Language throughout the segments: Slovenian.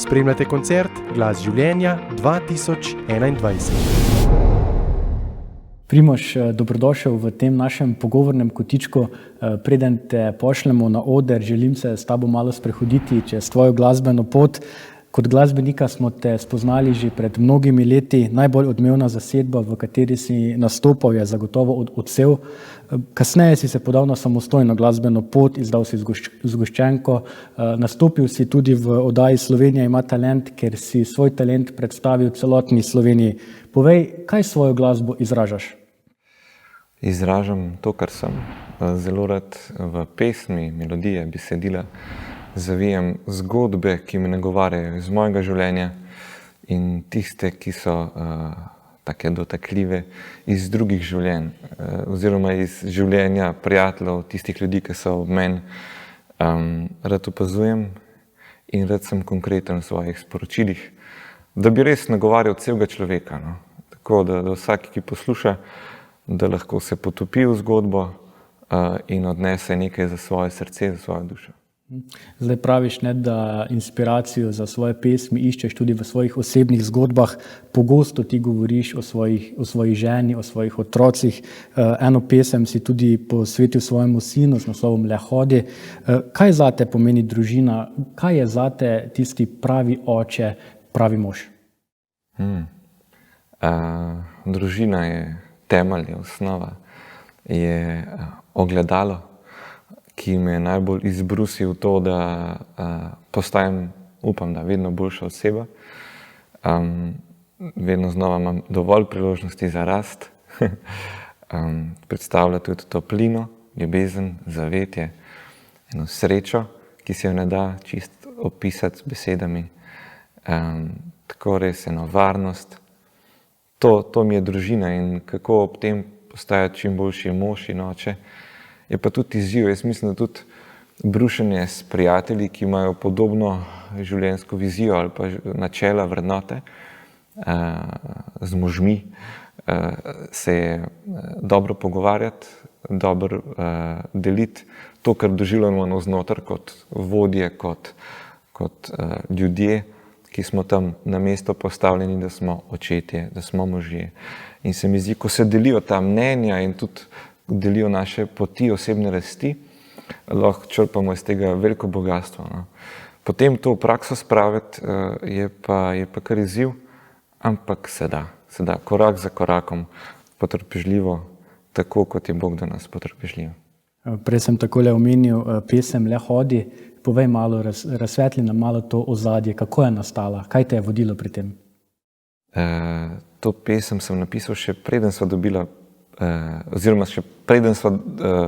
Spremljate koncert Glas življenja 2021. Primož, dobrodošel v tem našem pogovornem kotičku. Preden te pošljemo na oder, želim se s tabo malo sprehoditi čez tvojo glasbeno pot. Kot glasbenika smo te spoznali že pred mnogimi leti. Najbolj odmevna zasedba, v kateri si nastopal, je zagotovo Odsev. Kasneje si se podal na samostojno glasbeno pot, izdal si zgoščenko, nastopil si tudi v oddaji Slovenija ima talent, ker si svoj talent predstavil celotni Sloveniji. Povej, kaj svojo glasbo izražaš? Izražam to, kar sem. Zelo rad v pesmi, melodije, besedila zavijam zgodbe, ki me nagovarjajo iz mojega življenja in tiste, ki so take dotakljive iz drugih življenj oziroma iz življenja prijateljev, tistih ljudi, ki so ob meni. Rad opazujem in rad sem konkreten v svojih sporočilih, da bi res nagovarjal celega človeka. No? Tako, da vsak, ki posluša, da lahko se potopi v zgodbo in odnese nekaj za svoje srce, za svojo dušo. Zdaj praviš, ne, da inspiracijo za svoje pesmi iščeš tudi v svojih osebnih zgodbah. Pogosto ti govoriš o svoji ženi, o svojih otrocih. Eno pesem si tudi posvetil svojemu sinu z naslovom Le hodi. Kaj zate pomeni družina? Kaj je zate tisti pravi oče, pravi mož? Družina je temelj, je osnova, je ogledalo, ki me je najbolj izbrusil to, da postajam, upam, da vedno boljša oseba. Vedno znova imam dovolj priložnosti za rast. Predstavlja tudi toplino, ljubezen, zavetje, eno srečo, ki se jo ne da čisto opisati z besedami. Tako res eno varnost. To mi je družina in kako ob tem postajati čim boljši mož in oče. Je pa tudi izziv. Jaz mislim, da tudi brušenje s prijatelji, ki imajo podobno življenjsko vizijo ali pa načela, vrednote, z možmi, se je dobro pogovarjati, dobro deliti to, kar doživljamo navznoter kot vodje, kot ljudje, ki smo tam na mesto postavljeni, da smo očetje, da smo možje. In se mi zdi, ko se delijo ta mnenja in tudi delijo naše poti osebne rasti, lahko črpamo iz tega veliko bogatstvo. No. Potem to v prakso spraviti je pa kar izziv, ampak se da korak za korakom, potrpežljivo, tako kot je Bog do nas potrpežljiv. Prej sem takole omenil pesem Le hodi. Povej malo, razsvetli nam malo to ozadje, kako je nastala, kaj te je vodilo pri tem? To pesem sem napisal še preden sva dobila oziroma še preden sva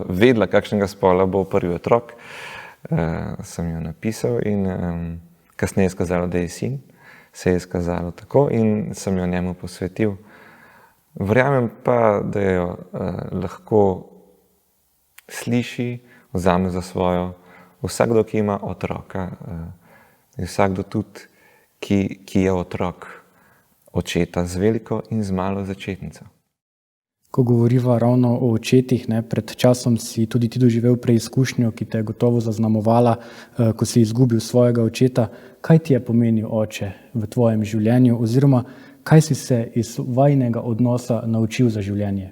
vedela, kakšnega spola bo prvi otrok, sem jo napisal in kasneje je skazalo, da je sin, se je skazalo tako in sem jo njemu posvetil. Verjamem pa, da jo lahko sliši, vzame za svojo vsakdo, ki ima otroka, vsakdo tudi, ki je otrok očeta z veliko in z malo začetnico. Ko govoriva ravno o očetih, ne, pred časom si tudi ti doživel preizkušnjo, ki te je gotovo zaznamovala, ko si izgubil svojega očeta. Kaj ti je pomenil oče v tvojem življenju oziroma kaj si se iz vajinega odnosa naučil za življenje?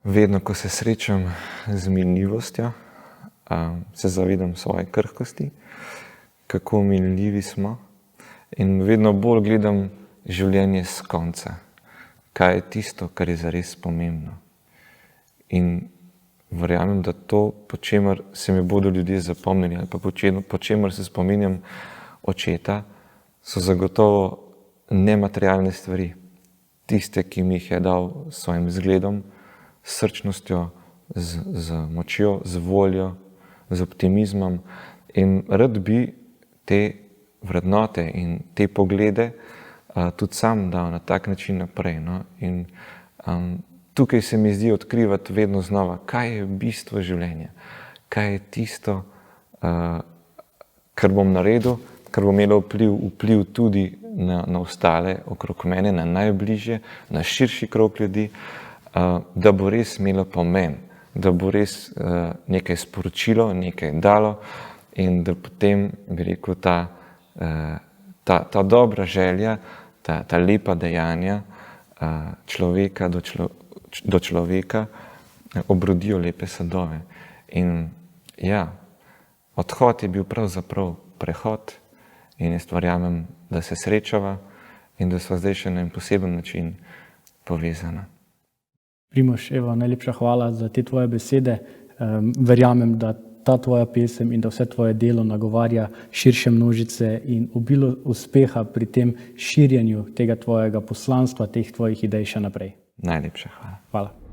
Vedno, ko se srečam z minljivostjo, se zavedam svoje krhkosti, kako minljivi smo in vedno bolj gledam življenje s konca. Kaj je tisto, kar je zares pomembno. In verjamem, da to, po čemer se mi bodo ljudje zapomnili ali pa po čemer se spominjam očeta, so zagotovo nematerialne stvari. Tiste, ki mi jih je dal s svojim zgledom, s srčnostjo, z močjo, z voljo, z optimizmom. In rad bi te vrednote in te poglede tudi sam dal na tak način naprej. No? In tukaj se mi zdi odkrivati vedno znova, kaj je bistvo življenja, kaj je tisto, kar bom naredil, kar bo imelo vpliv tudi na ostale okrog mene, na najbližje, na širši krog ljudi, da bo res imelo pomen, da bo res nekaj sporočilo, nekaj dalo in da potem, bi rekel, ta dobra želja, ta lepa dejanja človeka do človeka obrodijo lepe sadove. In ja, odhod je bil pravzaprav prehod in jaz verjamem, da se srečava in da sva zdaj še na en poseben način povezana. Primož, Eva, najlepša hvala za te tvoje besede. Verjamem, da ta tvoja pesem in da vse tvoje delo nagovarja širše množice in obilo uspeha pri tem širjenju tega tvojega poslanstva, teh tvojih idej še naprej. Najlepša hvala. Hvala.